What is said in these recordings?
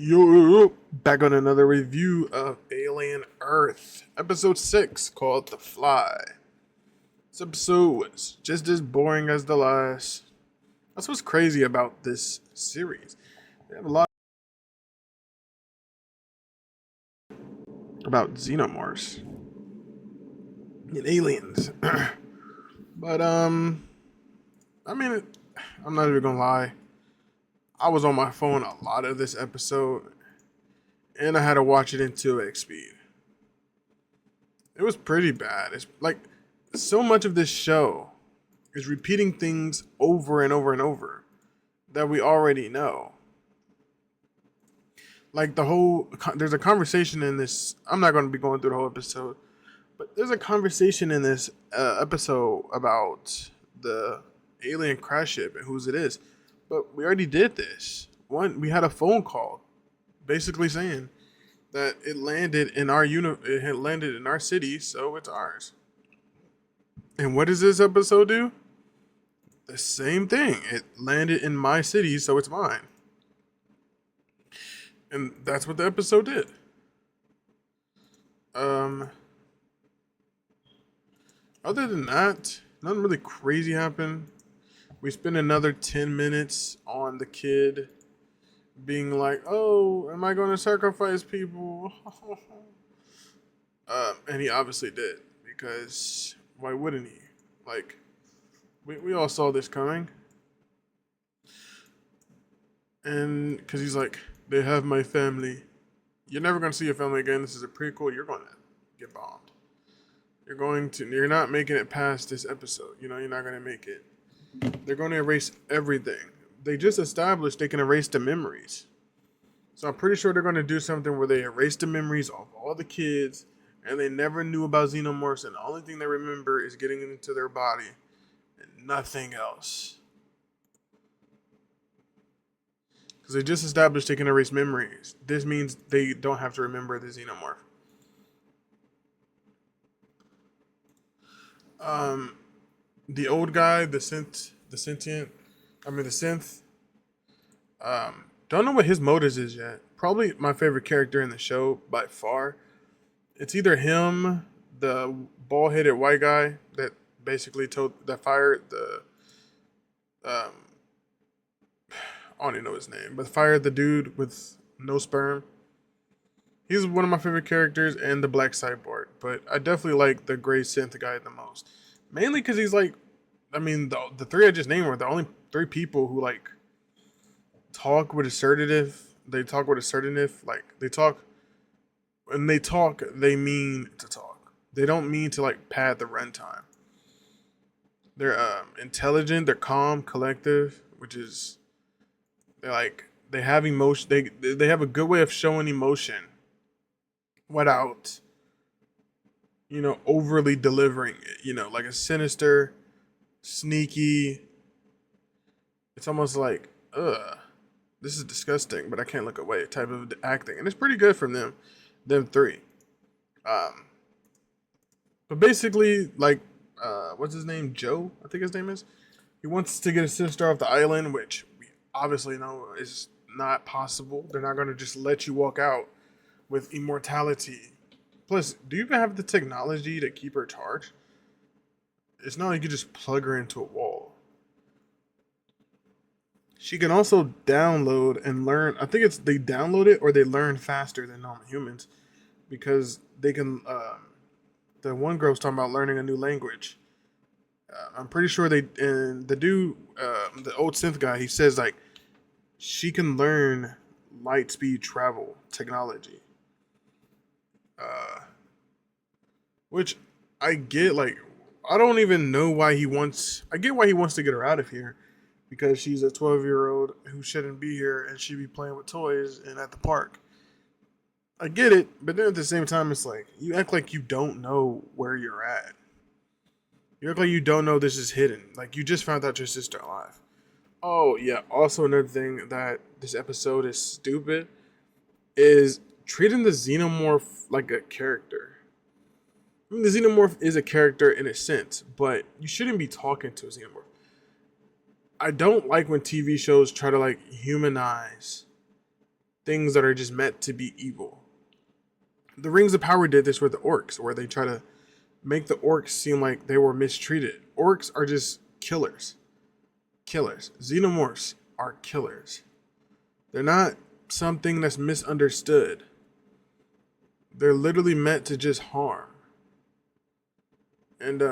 Yo, back on another review of Alien Earth, episode 6 called The Fly. This episode was just as boring as the last. That's what's crazy about this series. They have a lot about xenomorphs and aliens. but, I mean, I'm not even gonna lie. I was on my phone a lot of this episode, and I had to watch it in 2x speed. It was pretty bad. It's like so much of this show is repeating things over and over and over that we already know. Like there's a conversation in this. I'm not going to be going through the whole episode, but there's a conversation in this episode about the alien crash ship and whose it is. But we already did this. We had a phone call, basically saying that it landed in it had landed in our city, so it's ours. And what does this episode do? The same thing. It landed in my city, so it's mine. And that's what the episode did. Other than that, nothing really crazy happened. We spent another 10 minutes on the kid being like, "Oh, am I going to sacrifice people?" And he obviously did, because why wouldn't he? Like, we all saw this coming. And because he's like, "They have my family. You're never going to see your family again. This is a prequel. You're going to get bombed. You're not making it past this episode. You're not going to make it. They're going to erase everything. They just established they can erase the memories. So I'm pretty sure they're going to do something where they erase the memories of all the kids, and they never knew about xenomorphs, and the only thing they remember is getting into their body and nothing else. Because they just established they can erase memories. This means they don't have to remember the xenomorph. The old guy, the synth, don't know what his motives is yet. Probably my favorite character in the show by far. It's either him, the bald-headed white guy that fired the, I don't even know his name, but fired the dude with no sperm. He's one of my favorite characters, and the black cyborg. But I definitely like the gray synth guy the most. Mainly because he's like, the three I just named were the only three people who like talk with assertive. They talk with assertiveness. Like when they talk, they mean to talk. They don't mean to like pad the runtime. They're intelligent. They're calm, collective, which is they have emotion. They have a good way of showing emotion without overly delivering it. Like a sinister, sneaky. It's almost like this is disgusting, but I can't look away type of acting, and it's pretty good from them three. But basically, like, what's his name? Joe, I think his name is. He wants to get his sister off the island, which we obviously know is not possible. They're not going to just let you walk out with immortality. Plus, do you even have the technology to keep her charged? It's not like you just plug her into a wall. She can also download and learn. I think they download it or they learn faster than normal humans because they can. The one girl's talking about learning a new language. I'm pretty sure and the dude, the old synth guy, he says like she can learn light speed travel technology. Which I get. Like, I don't even know why he wants. I get why he wants to get her out of here, because she's a 12-year-old who shouldn't be here and she be playing with toys and at the park. I get it, but then at the same time, it's like you act like you don't know where you're at. You act like you don't know this is hidden. Like you just found out your sister alive. Oh yeah. Also, another thing that this episode is stupid is treating the xenomorph like a character. The xenomorph is a character in a sense, but you shouldn't be talking to a xenomorph. I don't like when TV shows try to like humanize things that are just meant to be evil. The Rings of Power did this with the orcs, where they try to make the orcs seem like they were mistreated. Orcs are just killers. Killers. Xenomorphs are killers. They're not something that's misunderstood. They're literally meant to just harm. And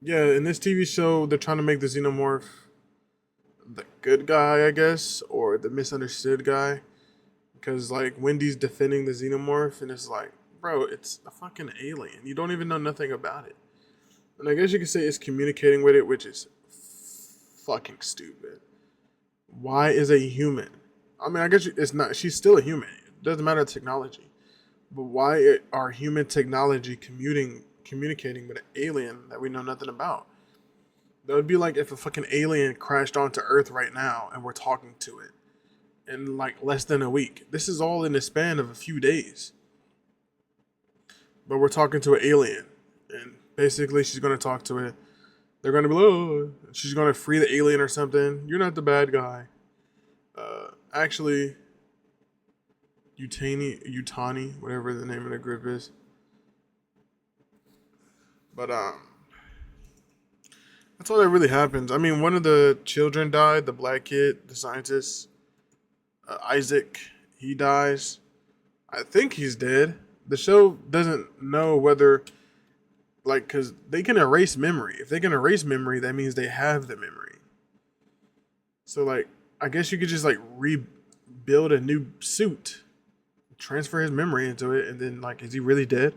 yeah, in this TV show, they're trying to make the Xenomorph the good guy, I guess, or the misunderstood guy. Because like Wendy's defending the Xenomorph, and it's like, bro, it's a fucking alien. You don't even know nothing about it. And I guess you could say it's communicating with it, which is fucking stupid. Why is a human? I mean, I guess it's not. She's still a human. It doesn't matter the technology. But why are human technology communicating with an alien that we know nothing about? That would be like if a fucking alien crashed onto Earth right now and we're talking to it in like less than a week. This is all in the span of a few days. But we're talking to an alien. And basically she's going to talk to it. They're going to be like, oh, she's going to free the alien or something. You're not the bad guy. Actually, Utani, whatever the name of the group is. But that's all that really happens. I mean, one of the children died, the black kid, the scientist, Isaac. He dies. I think he's dead. The show doesn't know whether, like, because they can erase memory. If they can erase memory, that means they have the memory. So, like, I guess you could just, like, rebuild a new suit, transfer his memory into it, and then, like, is he really dead?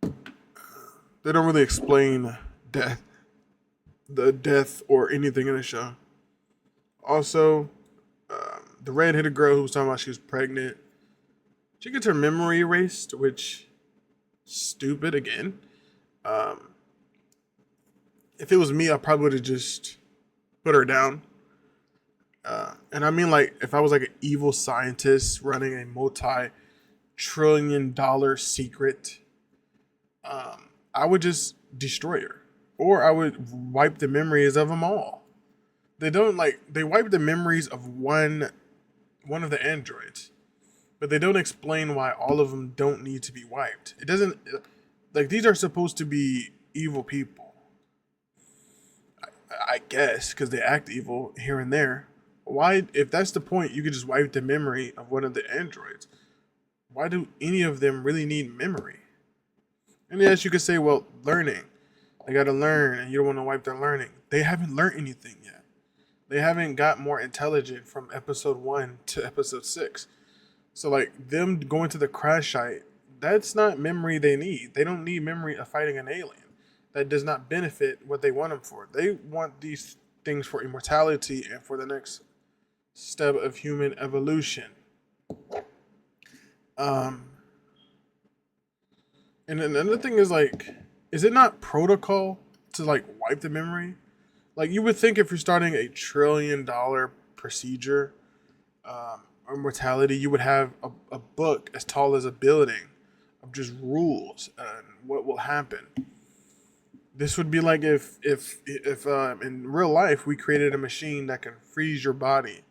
They don't really explain the death or anything in the show. Also, the red-headed girl who was talking about she was pregnant, she gets her memory erased, which stupid again. If it was me, I probably would have just put her down. And I mean, like, if I was like an evil scientist running a multi-trillion-dollar secret, I would just destroy her, or I would wipe the memories of them all. They don't they wipe the memories of one of the androids, but they don't explain why all of them don't need to be wiped. It doesn't, like, these are supposed to be evil people, I guess, because they act evil here and there. Why, if that's the point, you could just wipe the memory of one of the androids. Why do any of them really need memory? And yes, you could say, well, learning. They got to learn, and you don't want to wipe their learning. They haven't learned anything yet. They haven't got more intelligent from episode 1 to episode 6. So, like, them going to the crash site, that's not memory they need. They don't need memory of fighting an alien. That does not benefit what they want them for. They want these things for immortality and for the next step of human evolution. And another thing is, like, is it not protocol to, like, wipe the memory? Like, you would think if you're starting a $1 trillion procedure, or mortality, you would have a book as tall as a building of just rules and what will happen. This would be like if in real life we created a machine that can freeze your body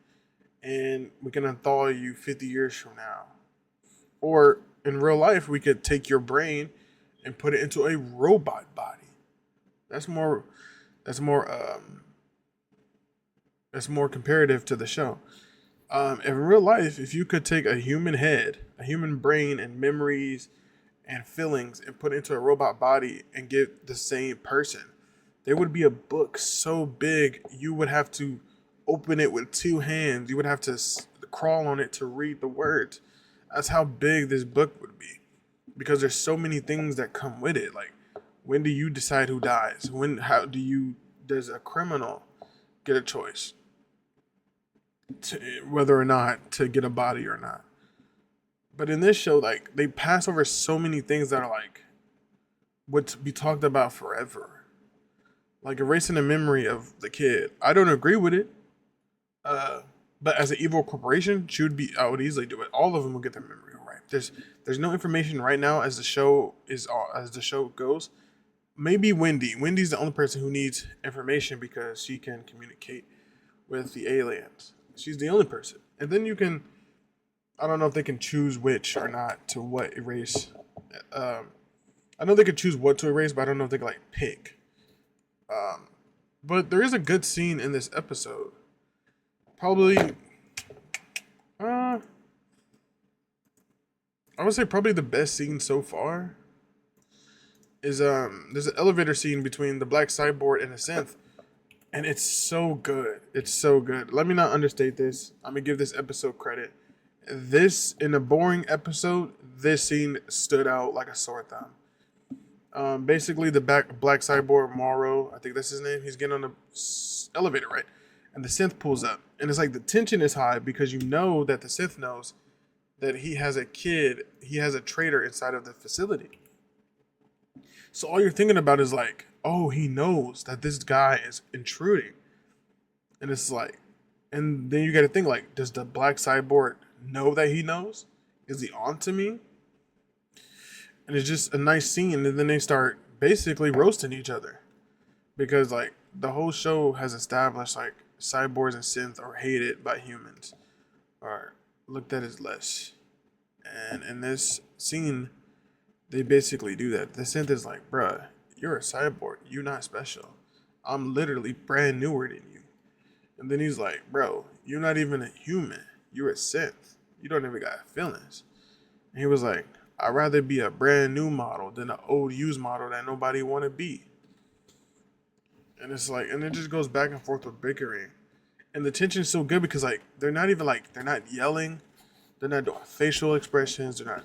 and we can unthaw you 50 years from now. Or in real life, we could take your brain and put it into a robot body. That's more comparative to the show. In real life, if you could take a human head, a human brain, and memories and feelings and put it into a robot body and give the same person, there would be a book so big you would have to open it with 2 hands. You would have to crawl on it to read the words. That's how big this book would be, because there's so many things that come with it. Like, when do you decide who dies? Does a criminal get a choice to whether or not to get a body or not? But in this show, like, they pass over so many things that are like would be talked about forever, like erasing the memory of the kid. I don't agree with it, but as an evil corporation, I would easily do it. All of them will get their memory right. There's no information right now as the show goes. Maybe Wendy. Wendy's the only person who needs information because she can communicate with the aliens. She's the only person. And then you can, I don't know if they can choose which or not to what erase. Um, I know they could choose what to erase, but I don't know if they can like pick. Um, but there is a good scene in this episode. Probably, uh, I would say probably the best scene so far is there's an elevator scene between the black cyborg and the synth, and it's so good. It's so good. Let me not understate this. I'm gonna give this episode credit. This in a boring episode, this scene stood out like a sore thumb. Basically, the black cyborg Morrow, I think that's his name. He's getting on the elevator, right? And the synth pulls up, and it's like the tension is high because you know that the synth knows that he has a kid, he has a traitor inside of the facility. So all you're thinking about is like, oh, he knows that this guy is intruding, and it's like, and then you got to think like, does the black cyborg know that he knows? Is he on to me? And it's just a nice scene, and then they start basically roasting each other because like the whole show has established like cyborgs and synth are hated by humans or looked at as less. And in this scene, they basically do that. The synth is like, bruh, you're a cyborg. You're not special. I'm literally brand newer than you. And then he's like, bro, you're not even a human. You're a synth. You don't even got feelings. And he was like, I'd rather be a brand new model than an old used model that nobody want to be. And it's like, and it just goes back and forth with bickering. And the tension is so good because like they're not even like they're not yelling, they're not doing facial expressions, they're not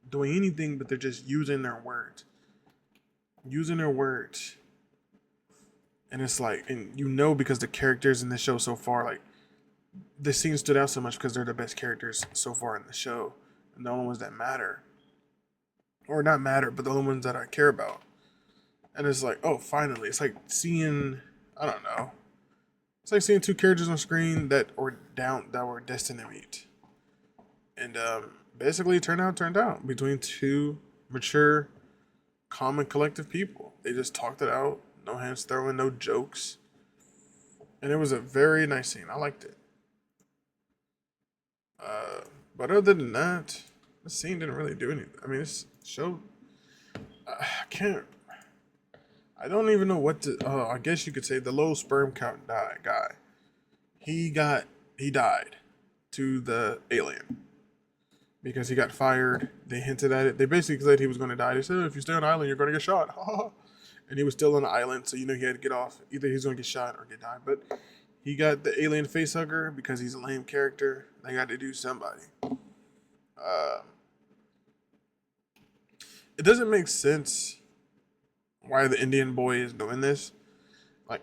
doing anything, but they're just using their words. Using their words. And it's like, and you know because the characters in the show so far, like the scene stood out so much because they're the best characters so far in the show. And the only ones that matter. Or not matter, but the only ones that I care about. And it's like, oh, finally. It's like seeing, I don't know. It's like seeing two characters on screen that were destined to meet. And basically, it turned out between two mature, calm, and collective people. They just talked it out, no hands throwing, no jokes, and it was a very nice scene. I liked it. Uh, but other than that, the scene didn't really do anything. I mean, this show, I can't. I don't even know what to. I guess you could say the low sperm count guy. He got he died to the alien because he got fired. They hinted at it. They basically said he was going to die. They said, if you stay on the island, you're going to get shot. And he was still on the island, so you know he had to get off. Either he's going to get shot or get died. But he got the alien facehugger because he's a lame character. They got to do somebody. Uh, it doesn't make sense why the Indian boy is doing this. Like,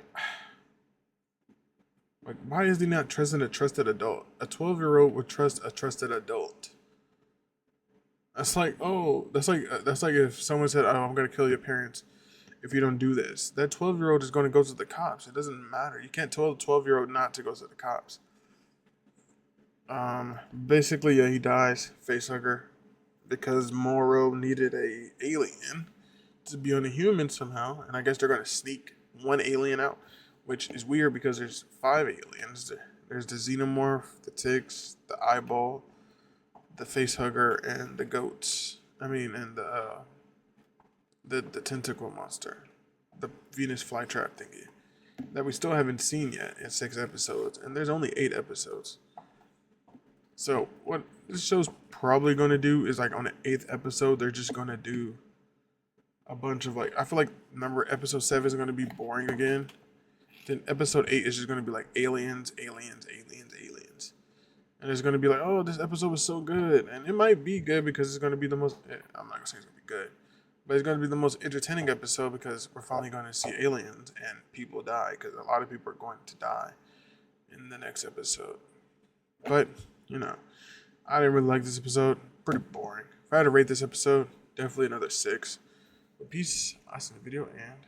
why is he not trusting a trusted adult? A 12-year-old would trust a trusted adult. That's like, oh, that's like if someone said, "Oh, I'm gonna kill your parents if you don't do this." That 12-year-old is gonna go to the cops. It doesn't matter. You can't tell a 12-year-old not to go to the cops. Basically, yeah, he dies, facehugger, because Morrow needed a alien to be on a human somehow, and I guess they're gonna sneak one alien out, which is weird because there's 5 aliens. There's the xenomorph, the ticks, the eyeball, the facehugger, and the goats. I mean, and the tentacle monster, the Venus flytrap thingy that we still haven't seen yet in 6 episodes, and there's only 8 episodes. So what this show's probably going to do is like on the 8th episode, they're just going to do a bunch of like I feel like number episode 7 is going to be boring again. Then episode 8 is just going to be like aliens, aliens, aliens, aliens. And it's going to be like, oh, this episode was so good. And it might be good because it's going to be the most, I'm not going to say it's going to be good, but it's going to be the most entertaining episode because we're finally going to see aliens and people die because a lot of people are going to die in the next episode. But, you know, I didn't really like this episode. Pretty boring. If I had to rate this episode, definitely another 6. But peace. I see the video and